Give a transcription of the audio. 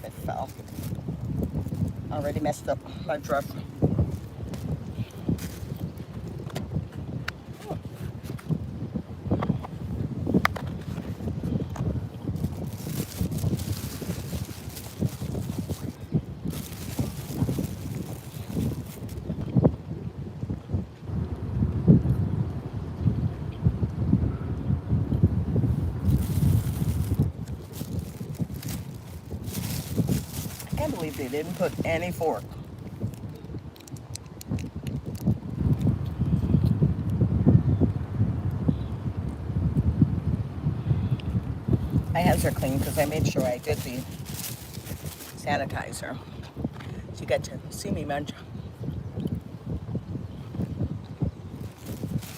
It fell. Already messed up my dress. I can't believe they didn't put any fork. My hands are clean because I made sure I did the sanitizer. So you get to see me munch.